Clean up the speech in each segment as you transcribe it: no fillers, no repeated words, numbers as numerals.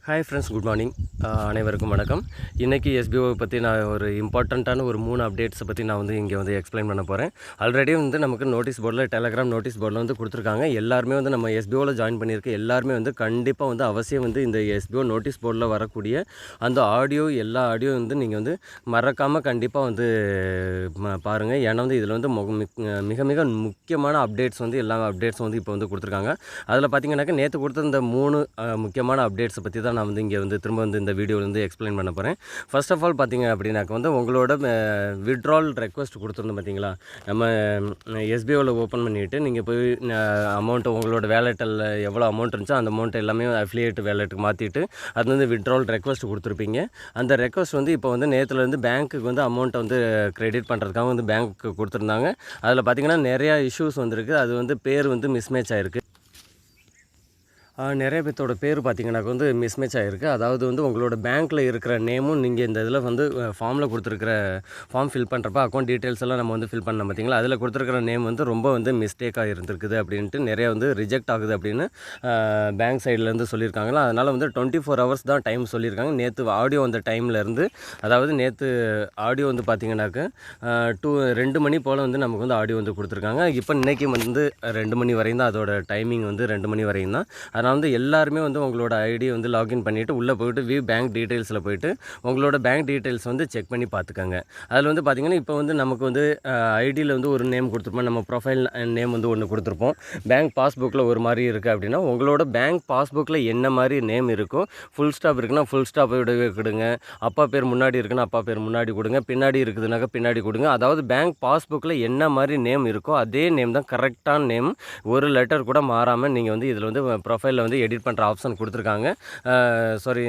Hi friends, good morning. அனைவருக்கும் வணக்கம். இன்றைக்கி எஸ்பிஓவை பற்றி நான் ஒரு இம்பார்ட்டண்ட்டான ஒரு 3 அப்டேட்ஸை பற்றி நான் இங்கே எக்ஸ்பிளைன் பண்ண போகிறேன். ஆல்ரெடி நமக்கு நோட்டீஸ் போர்டில், டெலகிராம் நோட்டீஸ் போர்டில் கொடுத்துருக்காங்க. எல்லாருமே நம்ம எஸ்பிஓவில் ஜாயின் பண்ணியிருக்க எல்லாருமே கண்டிப்பாக அவசியம் இந்த எஸ்பிஓ நோட்டீஸ் போர்டில் வரக்கூடிய அந்த ஆடியோ, எல்லா ஆடியோ நீங்கள் மறக்காமல் கண்டிப்பாக பாருங்கள். ஏன்னா இதில் மிக மிக முக்கியமான அப்டேட்ஸ் எல்லா அப்டேட்ஸும் இப்போ கொடுத்துருக்காங்க. அதில் பார்த்தீங்கன்னாக்கா நேற்று கொடுத்த இந்த 3 முக்கியமான அப்டேட்ஸை பற்றி தான் நான் இங்கே திரும்ப இந்த வீடியோவில் எக்ஸ்பிளைன் பண்ண போகிறேன். ஃபர்ஸ்ட் ஆஃப் ஆல் பார்த்தீங்க அப்படின்னாக்க உங்களோட விட்ரால் ரெக்வஸ்ட் கொடுத்துருந்தோம் பார்த்தீங்களா. நம்ம எஸ்பிஓவில் ஓப்பன் பண்ணிவிட்டு நீங்கள் போய் அமௌண்ட்டு உங்களோட வேலெட்டில் எவ்வளோ அமௌண்ட் இருந்துச்சோ அந்த அமௌண்ட் எல்லாமே அஃபிலியேட் வேலெட்டுக்கு மாற்றிட்டு அது விட்ரால் ரெக்வஸ்ட் கொடுத்துருப்பீங்க. அந்த ரெக்வஸ்ட் இப்போ நேற்றுலேருந்து பேங்க்குக்கு அமௌண்ட்டை கிரெடிட் பண்ணுறதுக்காக பேங்க்கு கொடுத்துருந்தாங்க. அதில் பார்த்தீங்கன்னா நிறையா இஷ்யூஸ் வந்திருக்கு. அது பேர் மிஸ்மேட்ச் ஆகிருக்கு. நிறைய பேர்த்தோட பேர் பார்த்தீங்கன்னாக்க மிஸ்மேட்ச் ஆகிருக்கு. அதாவது உங்களோட பேங்க்கில் இருக்கிற நேமும் நீங்கள் இந்த இதில் ஃபார்மில் கொடுத்துருக்கிற ஃபார்ம் ஃபில் பண்ணுறப்ப அக்கௌண்ட் டீட்டெயில்ஸ் எல்லாம் நம்ம ஃபில் பண்ண பார்த்தீங்களா, அதில் கொடுத்துருக்கிற நேம் ரொம்ப மிஸ்டேக்காக இருந்திருக்குது அப்படின்ட்டு நிறையா ரிஜெக்ட் ஆகுது அப்படின்னு பேங்க் சைட்லேருந்து சொல்லியிருக்காங்களா. அதனால் 24 hours தான் டைம் சொல்லியிருக்காங்க. நேற்று ஆடியோ வந்த டைம்லேருந்து, அதாவது நேற்று ஆடியோ பார்த்தீங்கன்னாக்க 2 மணி போல் நமக்கு ஆடியோ கொடுத்துருக்காங்க. இப்போ இன்றைக்கி 2 மணி வரையும் தான் அதோட டைமிங் 2 மணி வரையும் தான். அதனால் எல்லாருமே உங்களோட ஐடி லாகின் பண்ணிவிட்டு உள்ளே போய்ட்டு வியூ பேங்க் டீட்டெயில்ஸில் போய்ட்டு உங்களோட பேங்க் டீட்டெயில்ஸ் செக் பண்ணி பார்த்துக்கோங்க. அதில் பார்த்தீங்கன்னா இப்போ நமக்கு ஐடியில் ஒரு நேம் கொடுத்துருப்போம். நம்ம ப்ரொஃபைல் நேம் ஒன்று கொடுத்துருப்போம். பேங்க் பாஸ்புக்கில் ஒரு மாதிரி இருக்குது அப்படின்னா உங்களோட பேங்க் பாஸ்புக்கில் என்ன மாதிரி நேம் இருக்கோ, ஃபுல் ஸ்டாப் இருக்குன்னா ஃபுல் ஸ்டாப்போடவே கொடுங்க. அப்பா பேர் முன்னாடி இருக்குன்னா அப்பா பேர் முன்னாடி கொடுங்க. பின்னாடி இருக்குதுனாக்கா பின்னாடி கொடுங்க. அதாவது பேங்க் பாஸ்புக்கில் என்ன மாதிரி நேம் இருக்கோ அதே நேம் தான் கரெக்டான நேம். ஒரு லெட்டர் கூட மாறாமல் நீங்கள் இதில் ப்ரொஃபைல் எடிட் பண்ணுற ஆப்ஷன் கொடுத்துருக்காங்க. சாரி,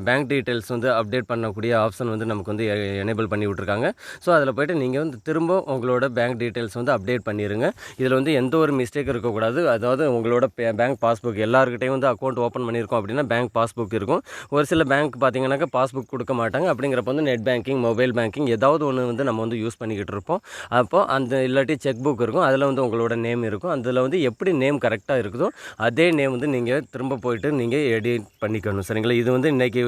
பேங்க் டீட்டெயில்ஸ் அப்டேட் பண்ணக்கூடிய ஆப்ஷன் நமக்கு எனேபிள் பண்ணி விட்ருக்காங்க. ஸோ அதில் போய்ட்டு நீங்கள் திரும்ப உங்களோட பேங்க் டீட்டெயில்ஸ் அப்டேட் பண்ணிடுங்க. இதில் எந்த ஒரு மிஸ்டேக் இருக்கக்கூடாது. அதாவது உங்களோட பேங்க் பாஸ்புக் எல்லாருக்கிட்டையும் அக்கௌண்ட் ஓப்பன் பண்ணியிருக்கோம் அப்படின்னா பேங்க் பாஸ்புக் இருக்கும். ஒரு சில பேங்க் பார்த்தீங்கன்னாக்கா பாஸ்புக் கொடுக்க மாட்டாங்க. அப்படிங்கிறப்ப நெட் பேங்கிங், மொபைல் பேங்கிங் ஏதாவது ஒன்று நம்ம யூஸ் பண்ணிக்கிட்டு இருப்போம். அப்போது அந்த இல்லாட்டி செக் புக் இருக்கும், அதில் உங்களோட நேம் இருக்கும். அதில் எப்படி நேம் கரெக்டாக இருக்குதோ அதே நேம் நீங்கள் திரும்ப போய்ட்டு நீங்கள் எடிட் பண்ணிக்கணும். சரிங்களா. இது இன்றைக்கி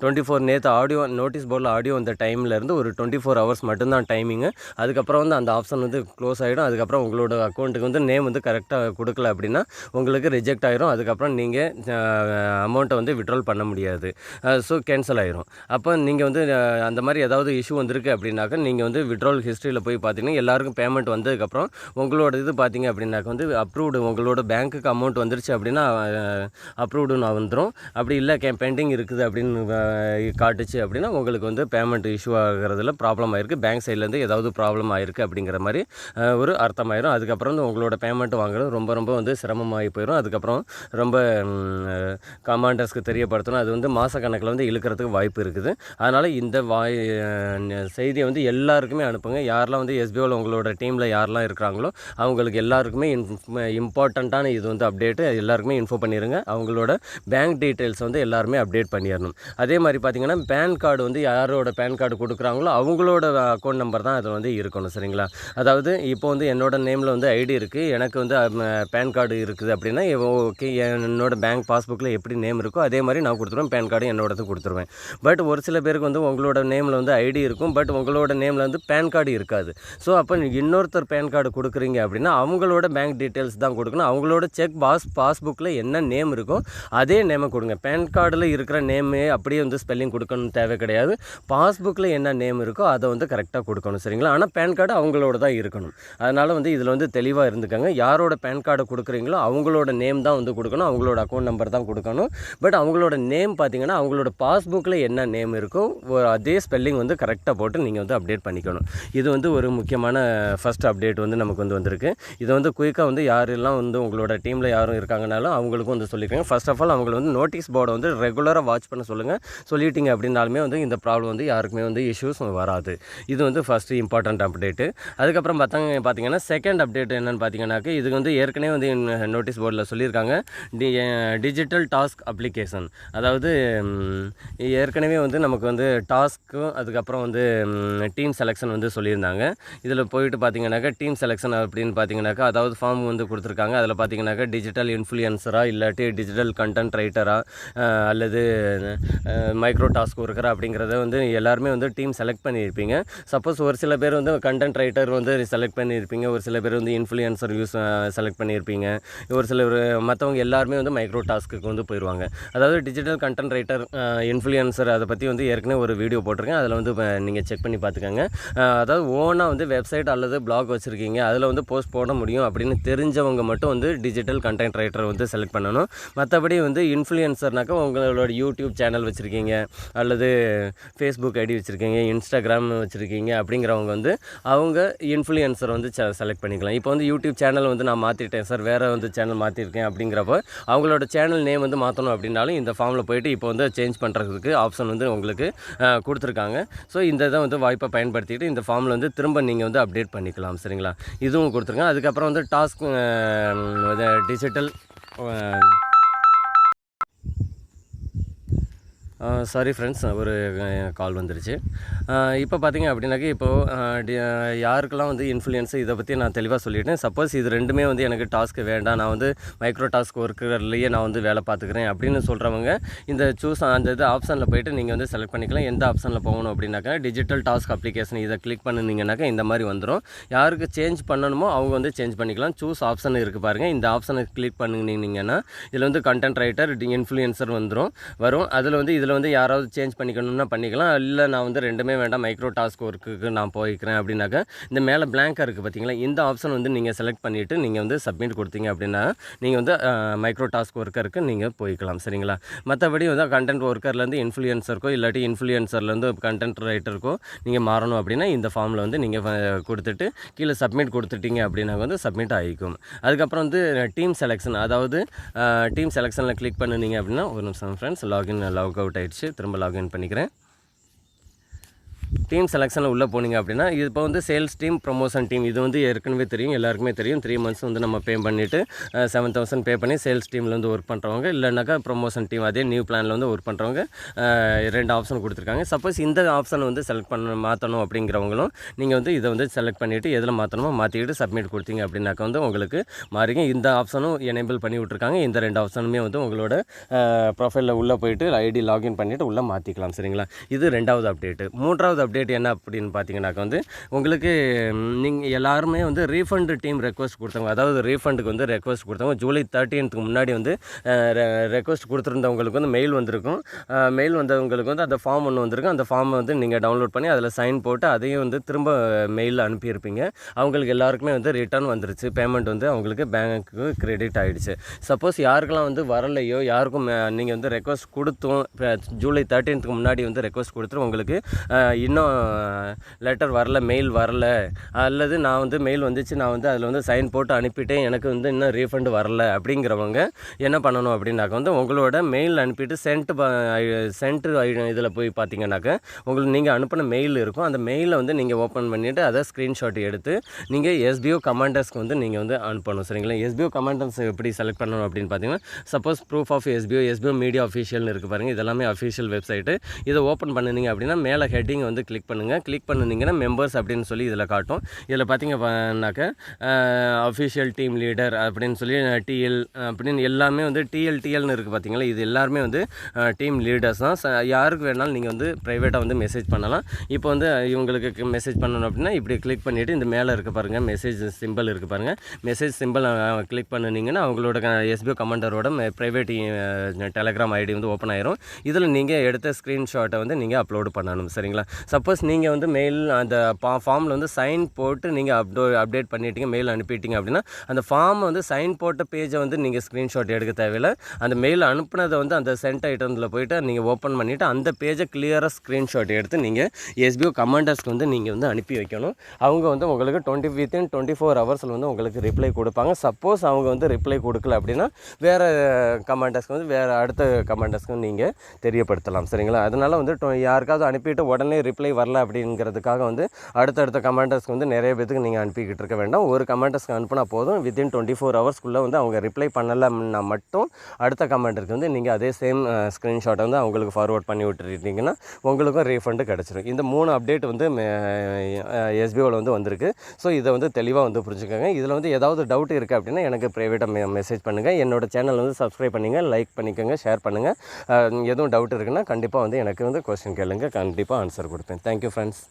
24 நேற்று ஆடியோ நோட்டீஸ் போர்டில் ஆடியோ அந்த டைம்லேருந்து ஒரு 24 hours மட்டும்தான் டைமிங்கு. அதுக்கப்புறம் அந்த ஆப்ஷன் க்ளோஸ் ஆகிடும். அதுக்கப்புறம் உங்களோட அக்கௌண்ட்டுக்கு நேம் கரெக்டாக கொடுக்கல அப்படின்னா உங்களுக்கு ரிஜெக்ட் ஆகிரும். அதுக்கப்புறம் நீங்கள் அமௌண்ட்டை விட்ரால் பண்ண முடியாது. ஸோ கேன்சல் ஆகிரும். அப்போ நீங்கள் அந்த மாதிரி ஏதாவது இஷ்யூ வந்திருக்கு அப்படின்னாக்கா நீங்கள் விட்ரால் ஹிஸ்ட்ரியில் போய் பார்த்தீங்கன்னா எல்லாருக்கும் பேமெண்ட் வந்ததுக்கப்புறம் உங்களோட இது பார்த்தீங்க அப்படின்னாக்க அப்ரூவ்டு உங்களோட பேங்க்குக்கு அமௌண்ட் வந்துருச்சு அப்படின்னா அப்ரூவ்டுன்னு வந்துடும். அப்படி இல்லை பெண்டிங் இருக்குது அப்படின்னு காட்டுச்சு அப்படின்னா உங்களுக்கு பேமெண்ட் இஷ்யூ ஆகிறதுல ப்ராப்ளம் ஆகிருக்கு. பேங்க் சைட்லேருந்து ஏதாவது ப்ராப்ளம் ஆகிருக்கு அப்படிங்கிற மாதிரி ஒரு அர்த்தமாயிரும். அதுக்கப்புறம் உங்களோட பேமெண்ட் வாங்குறது ரொம்ப ரொம்ப சிரமமாகி போயிடும். அதுக்கப்புறம் ரொம்ப கமாண்டர்ஸ்க்கு தெரியப்படுத்தணும். அது மாதக்கணக்கில் இழுக்கிறதுக்கு வாய்ப்பு இருக்குது. அதனால் இந்த செய்தியை எல்லாருக்குமே அனுப்புங்க. யாரெல்லாம் எஸ்பிஓவில் உங்களோட டீமில் யாரெல்லாம் இருக்கிறாங்களோ அவங்களுக்கு எல்லாருக்குமே இம்பார்ட்டண்ட்டான இது அப்டேட்டு எல்லாருக்குமே இன்ஃபோ பண்ணிடுங்க. அவங்களோட பேங்க் டீட்டெயில்ஸ் எல்லாருமே அப்டேட் பண்ணிடணும். அதே மாதிரி பார்த்தீங்கன்னா பேன் கார்டு யாரோட பேன் கார்டு கொடுக்குறாங்களோ அவங்களோட அக்கௌண்ட் நம்பர் தான் அது இருக்கணும். சரிங்களா. அதாவது இப்போ என்னோட நேமில் ஐடி இருக்குது, எனக்கு பேன் கார்டு இருக்குது அப்படின்னா ஓகே, என்னோட பேங்க் பாஸ்புக்கில் எப்படி நேம் இருக்கோ அதே மாதிரி நான் கொடுத்துருவேன். பேன் கார்டு என்னோடது கொடுத்துருவேன். பட் ஒரு சில பேருக்கு உங்களோட நேமில் ஐடி இருக்கும், பட் உங்களோட நேமில் பேன் கார்டு இருக்காது. ஸோ அப்போ இன்னொருத்தர் பேன் கார்டு கொடுக்குறீங்க அப்படின்னா அவங்களோட பேங்க் டீட்டெயில்ஸ் தான் கொடுக்கணும். அவங்களோட செக் பாஸ்புக்கில் என்ன நேம் இருக்கோ அதே நேமை கொடுங்க. பேன் கார்டில் இருக்கிற நேமே அப்படியே ஸ்பெல்லிங் கொடுக்கணும் தேவை கிடையாது. பாஸ்புக்கில் என்ன நேம் இருக்கோ அதை கரெக்டாக கொடுக்கணும். சரிங்களா. ஆனால் பேன் கார்டு அவங்களோட தான் இருக்கணும். அதனால் இதில் தெளிவாக இருந்துக்கங்க. யாரோட பேன் கார்டு கொடுக்குறீங்களோ அவங்களோட நேம் தான் கொடுக்கணும், அவங்களோட அக்கௌண்ட் நம்பர் தான் கொடுக்கணும். பட் அவங்களோட நேம் பார்த்தீங்கன்னா அவங்களோட பாஸ்புக்கில் என்ன நேம் இருக்கோ அதே ஸ்பெல்லிங் கரெக்டாக போட்டு நீங்கள் அப்டேட் பண்ணிக்கணும். இது ஒரு முக்கியமான ஃபஸ்ட் அப்டேட் நமக்கு வந்திருக்கு. இது குயிக்காக யாரெல்லாம் உங்களோட டீமில் யாரும் இருக்காங்கனாலும் அவங்களுக்கும் சொல்லியிருக்காங்க. ஃபர்ஸ்ட் ஆஃப் ஆல் அவங்களை நோட்டீஸ் போர்டை ரெகுலராக வாட்ச் பண்ண சொல்லுங்கள். சொல்லிட்டீங்க அப்படின்னாலுமே இந்த ப்ராப்ளம் யாருக்குமே இஷ்யூஸ் வராது. இது ஃபஸ்ட்டு இம்பார்ட்டண்ட் அப்டேட்டு. அதுக்கப்புறம் பார்த்தீங்கன்னா செகண்ட் அப்டேட் என்னென்னு பார்த்தீங்கன்னாக்க இது ஏற்கனவே நோட்டீஸ் போர்டில் சொல்லியிருக்காங்க. டிஜிட்டல் டாஸ்க் அப்ளிகேஷன், அதாவது ஏற்கனவே நமக்கு டாஸ்க்கும் அதுக்கப்புறம் டீம் செலெக்ஷன் சொல்லியிருந்தாங்க. இதில் போயிட்டு பார்த்தீங்கன்னாக்கா டீம் செலெக்ஷன் அப்படின்னு பார்த்தீங்கன்னாக்கா அதாவது ஃபார்ம் கொடுத்துருக்காங்க. அதில் பார்த்தீங்கன்னாக்கா டிஜிட்டல் இன்ஃப்ளூயன்சராக டெவலப்பரா இல்லாட்டி டிஜிட்டல் கண்டென்ட் ரைட்டரா அல்லது மைக்ரோ டாஸ்க் ஒர்க்கரா அப்படிங்கிறத வந்து எல்லாருமே வந்து டீம் செலக்ட் பண்ணியிருப்பீங்க. சப்போஸ் ஒரு சில பேர் வந்து கண்டென்ட் ரைட்டர் வந்து செலக்ட் பண்ணியிருப்பீங்க, ஒரு சில பேர் வந்து இன்ஃப்ளூயன்சர் செலக்ட் பண்ணியிருப்பீங்க, ஒரு சில மற்றவங்க எல்லாருமே வந்து மைக்ரோ டாஸ்க்கு வந்து போயிடுவாங்க. அதாவது டிஜிட்டல் கண்டென்ட் ரைட்டர், இன்ஃப்ளூயன்சர் அதை பற்றி வந்து ஏற்கனவே ஒரு வீடியோ போட்டிருக்கேன். அதில் வந்து நீங்கள் செக் பண்ணி பார்த்துக்கோங்க. அதாவது ஓனாக வந்து வெப்சைட் அல்லது பிளாக் வச்சுருக்கீங்க, அதில் வந்து போஸ்ட் போட முடியும் அப்படின்னு தெரிஞ்சவங்க மட்டும் வந்து டிஜிட்டல் கண்டென்ட் ரைட்டர் வந்து செலக்ட் பண்ணணும். மற்றபடி வந்து இன்ஃப்ளூயன்சர்னாக்கா உங்களோட யூடியூப் சேனல் வச்சுருக்கீங்க அல்லது ஃபேஸ்புக் ஐடி வச்சுருக்கீங்க, இன்ஸ்டாகிராம் வச்சுருக்கீங்க அப்படிங்கிறவங்க வந்து அவங்க இன்ஃப்ளூயன்சர் வந்து செலக்ட் பண்ணிக்கலாம். இப்போ வந்து யூடியூப் சேனல் வந்து நான் மாற்றிட்டேன் சார், வேறு வந்து சேனல் மாற்றிருக்கேன் அப்படிங்கிறப்போ அவங்களோட சேனல் நேம் வந்து மாற்றணும் அப்படின்னாலும் இந்த ஃபார்மில் போய்ட்டு இப்போ வந்து சேஞ்ச் பண்ணுறதுக்கு ஆப்ஷன் வந்து உங்களுக்கு கொடுத்துருக்காங்க. ஸோ இந்த இதை வந்து வாய்ப்பை பயன்படுத்திட்டு இந்த ஃபார்மில் வந்து திரும்ப நீங்கள் வந்து அப்டேட் பண்ணிக்கலாம். சரிங்களா, இதுவும் கொடுத்துருங்க. அதுக்கப்புறம் வந்து டாஸ்க் டிஜிட்டல் சாரி ஃப்ரெண்ட்ஸ், ஒரு கால் வந்துருச்சு. இப்போ பார்த்தீங்க அப்படின்னாக்கா இப்போது யாருக்கெல்லாம் வந்து இன்ஃப்ளூயன்ஸு இதை பற்றி நான் தெளிவாக சொல்லிட்டேன். சப்போஸ் இது ரெண்டுமே வந்து எனக்கு டாஸ்க்கு வேண்டாம், நான் வந்து மைக்ரோ டாஸ்க் ஒர்க்கர்லேயே நான் வந்து வேலை பார்த்துக்கிறேன் அப்படின்னு சொல்கிறவங்க இந்த அந்த இது ஆப்ஷனில் போய்ட்டு நீங்கள் வந்து செலக்ட் பண்ணிக்கலாம். எந்த ஆப்ஷனில் போகணும் அப்படின்னாக்கா டிஜிட்டல் டாஸ்க் அப்ளிகேஷன் இதை கிளிக் பண்ணிங்கனாக்கா இந்த மாதிரி வந்துடும். யாருக்கு சேஞ்ச் பண்ணணுமோ அவங்க வந்து சேஞ்ச் பண்ணிக்கலாம். சூஸ் ஆப்ஷன் இருக்குது பாருங்கள், இந்த ஆப்ஷனை கிளிக் பண்ணிங்கன்னா இதில் வந்து கண்டென்ட் ரைட்டர், இன்ஃப்ளூயன்சர் வரும். அதில் வந்து யாராவது சேஞ்ச் பண்ணிக்கணும்னா பண்ணிக்கலாம். இல்லை நான் வந்து ரெண்டுமே வேண்டாம், மைக்ரோ டாஸ்க் ஒர்க்குக்கு நான் போய்க்கிறேன் அப்படின்னாக்கா இந்த மேலே பிளாங்காக இருக்குது பார்த்தீங்களா, இந்த ஆப்ஷன் வந்து நீங்கள் செலக்ட் பண்ணிவிட்டு நீங்கள் வந்து சப்மிட் கொடுத்தீங்க அப்படின்னா நீங்கள் வந்து மைக்ரோ டாஸ்க் ஒர்க்கருக்கு நீங்கள் போய்க்கலாம். சரிங்களா, மற்றபடி வந்து கண்டென்ட் ஒர்க்கர்லேருந்து இன்ஃப்ளூயன்சருக்கோ இல்லாட்டி இன்ஃப்ளூயன்சர்லேருந்து கண்டென்ட் ரைட்டருக்கோ நீங்கள் மாறணும் அப்படின்னா இந்த ஃபார்மில் வந்து நீங்கள் கொடுத்துட்டு கீழே சப்மிட் கொடுத்துட்டீங்க அப்படின்னா வந்து சப்மிட் ஆகிக்கும். அதுக்கப்புறம் வந்து டீம் செலெக்ஷன், அதாவது டீம் செலெக்ஷனில் கிளிக் பண்ணிங்க அப்படின்னா ஒரு நிமிஷம் ஃப்ரெண்ட்ஸ், லாக் அவுட் ஆகிடுச்சு, திரும்ப லாகின் பண்ணிக்கிறேன். டீம் செலெக்ஷனில் உள்ளே போனீங்க அப்படின்னா இப்போ வந்து சேல்ஸ் டீம், ப்ரொமோஷன் டீம், இது வந்து ஏற்கனவே தெரியும், எல்லாருக்குமே தெரியும். 3 months வந்து நம்ம பே பண்ணிவிட்டு 7,000 பே பண்ணி சேல்ஸ் டீமில் வந்து ஒர்க் பண்ணுறவங்க, இல்லைனாக்கா ப்ரொமோஷன் டீம் அதே நியூ பிளானில் வந்து ஒர்க் பண்ணுறவங்க 2 ஆப்ஷன் கொடுத்துருக்காங்க. சப்போஸ் இந்த ஆப்ஷன் வந்து மாற்றணும் அப்படிங்கிறவங்களும் நீங்கள் வந்து இதை வந்து செலக்ட் பண்ணிவிட்டு எதில் மாற்றணுமோ மாற்றிக்கிட்டு சப்மிட் கொடுத்தீங்க அப்படின்னாக்கா வந்து உங்களுக்கு மாறிங்க. இந்த ஆப்ஷனும் எனேபிள் பண்ணி விட்ருக்காங்க. இந்த 2 ஆப்ஷனுமே வந்து உங்களோட ப்ரொஃபைலில் உள்ளே போயிட்டு ஐடி லாகின் பண்ணிவிட்டு உள்ளே மாற்றிக்கலாம். சரிங்களா, இது 2வது அப்டேட்டு. 3வது அப்டேட் என்ன அப்படின்னு பார்த்தீங்கன்னாக்கா வந்து உங்களுக்கு நீங்கள் எல்லாருமே வந்து ரீஃபண்ட் டீம் ரெக்வஸ்ட் கொடுத்தவங்க, அதாவது ரீஃபண்டுக்கு வந்து ரெக்வஸ்ட் கொடுத்தவங்க ஜூலை 13th முன்னாடி வந்து ரெக்வஸ்ட் கொடுத்துருந்தவங்களுக்கு வந்து மெயில் வந்திருக்கும். மெயில் வந்தவங்களுக்கு வந்து அந்த ஃபார்ம் ஒன்று வந்திருக்கும். அந்த ஃபார்மை வந்து நீங்கள் டவுன்லோட் பண்ணி அதில் சைன் போட்டு அதையும் வந்து திரும்ப மெயிலில் அனுப்பியிருப்பீங்க. அவங்களுக்கு எல்லாருக்குமே வந்து ரிட்டர்ன் வந்துருச்சு, பேமெண்ட் வந்து அவங்களுக்கு பேங்க்கு கிரெடிட் ஆகிடுச்சு. சப்போஸ் யாருக்கெல்லாம் வந்து வரலையோ, யாருக்கும் நீங்கள் வந்து ரெக்வஸ்ட் கொடுத்தோம் ஜூலை 13th முன்னாடி வந்து ரெக்வஸ்ட் கொடுத்துட்டு உங்களுக்கு இன்னும் லெட்டர் வரல, மெயில் வரல, அல்லது நான் வந்து மெயில் வந்துச்சு, நான் வந்து அதில் வந்து சைன் போட்டு அனுப்பிட்டேன், எனக்கு வந்து இன்னும் ரீஃபண்ட் வரல அப்படிங்கிறவங்க என்ன பண்ணணும் அப்படின்னாக்கா வந்து உங்களோட மெயில் அனுப்பிட்டு சென்ட் இதில் போய் பார்த்தீங்கன்னாக்கா உங்களுக்கு நீங்கள் அனுப்பின மெயில் இருக்கும். அந்த மெயிலை வந்து நீங்கள் ஓப்பன் பண்ணிவிட்டு அதை ஸ்க்ரீன்ஷாட் எடுத்து நீங்கள் எஸ்பிஓ கமாண்டர்ஸ்க்கு வந்து நீங்கள் வந்து அனுப்பணும். சரிங்களா, எஸ்பிஓ கமாண்டர்ஸ் எப்படி செலக்ட் பண்ணணும் அப்படின்னு பார்த்தீங்கன்னா suppose proof of SPO media அஃபீஷியல்னு இருக்குது பாருங்கள், இதெல்லாமே அஃபீஷியல் வெப்சைட்டு. இதை ஓப்பன் பண்ணிங்க அப்படின்னா மேலே ஹெட்டிங் வந்து கிளிக் பண்ணுங்கள். கிளிக் பண்ணிங்கன்னா மெம்பர்ஸ் அப்படின்னு சொல்லி இதில் காட்டும். இதில் பார்த்தீங்கன்னாக்கா அஃபிஷியல் டீம் லீடர் அப்படின்னு சொல்லி டிஎல் அப்படின்னு எல்லாமே வந்து டிஎல்னு இருக்குது பார்த்தீங்களா, இது எல்லாருமே வந்து டீம் லீடர்ஸ் தான். யாருக்கு வேணாலும் நீங்கள் வந்து ப்ரைவேட்டாக வந்து மெசேஜ் பண்ணலாம். இப்போ வந்து இவங்களுக்கு மெசேஜ் பண்ணணும் அப்படின்னா இப்படி கிளிக் பண்ணிவிட்டு இந்த மேலே இருக்க பாருங்கள் மெசேஜ் சிம்பிள் இருக்குது பாருங்கள், மெசேஜ் சிம்பிள் கிளிக் பண்ணிங்கன்னா அவங்களோட எஸ்பிஓ கமாண்டரோட ப்ரைவேட் டெலகிராம் ஐடி வந்து ஓப்பன் ஆயிரும். இதில் நீங்கள் எடுத்த ஸ்க்ரீன்ஷாட்டை வந்து நீங்கள் அப்லோடு பண்ணணும். சரிங்களா, சப்போஸ் நீங்கள் வந்து மெயில் அந்த ஃபார்மில் வந்து சைன் போட்டு நீங்கள் அப்டேட் பண்ணிட்டீங்க, மெயில் அனுப்பிட்டீங்க அப்படின்னா அந்த ஃபார்மை வந்து சைன் போட்ட பேஜை வந்து நீங்கள் ஸ்க்ரீன்ஷாட் எடுக்க தேவையில்லை. அந்த மெயில் அனுப்புனதை வந்து அந்த சென்ட் ஐட்டமில் போய்ட்டு நீங்கள் ஓப்பன் பண்ணிவிட்டு அந்த பேஜை கிளியராக ஸ்க்ரீன்ஷாட் எடுத்து நீங்கள் எஸ்பிஓ கமாண்டர்ஸ்க்கு வந்து நீங்கள் வந்து அனுப்பி வைக்கணும். அவங்க வந்து உங்களுக்கு வித்தின் 24 hours வந்து உங்களுக்கு ரிப்ளை கொடுப்பாங்க. சப்போஸ் அவங்க வந்து ரிப்ளை கொடுக்கல அப்படின்னா வேறு கமாண்டர்ஸ்க்கு வந்து வேறு அடுத்த கமாண்டர்ஸ்க்கு நீங்கள் தெரியப்படுத்தலாம். சரிங்களா, அதனால் வந்து யாருக்காவது அனுப்பிட்டு உடனே ரிப்ளை வரல அப்படிங்கிறதுக்காக வந்து அடுத்தடுத்த கமெண்டர்ஸ்க்கு வந்து நிறைய பேத்துக்கு நீங்கள் அனுப்பிக்கிட்டு இருக்க வேண்டாம். ஒரு கமெண்டர்ஸ்க்கு அனுப்புனா போதும். வித்தின் 24 ஹவர்ஸ்க்குள்ளே வந்து அவங்க ரிப்ளை பண்ணலைன்னா மட்டும் அடுத்த கமெண்டருக்கு வந்து நீங்கள் அதே சேம் ஸ்க்ரீன்ஷாட்டை வந்து அவங்களுக்கு ஃபார்வர்ட் பண்ணி விட்டுட்டீங்கன்னா உங்களுக்கும் ரீஃபண்டு கிடச்சிரும். இந்த 3 அப்டேட் வந்து எஸ்பிஓவில் வந்து வந்திருக்கு. ஸோ இதை வந்து தெளிவாக வந்து புரிஞ்சுக்கோங்க. இதில் வந்து ஏதாவது டவுட் இருக்குது அப்படின்னா எனக்கு ப்ரைவேட்டாக மெசேஜ் பண்ணுங்கள். என்னோடய சேனல் வந்து சப்ஸ்கிரைப் பண்ணிங்க, லைக் பண்ணிக்கோங்க, ஷேர் பண்ணுங்கள். எதுவும் டவுட் இருக்குன்னா கண்டிப்பாக வந்து எனக்கு வந்து கொஸ்டின் கேளுங்க, கண்டிப்பாக ஆன்சர் கொடுப்பேன். Thank you friends.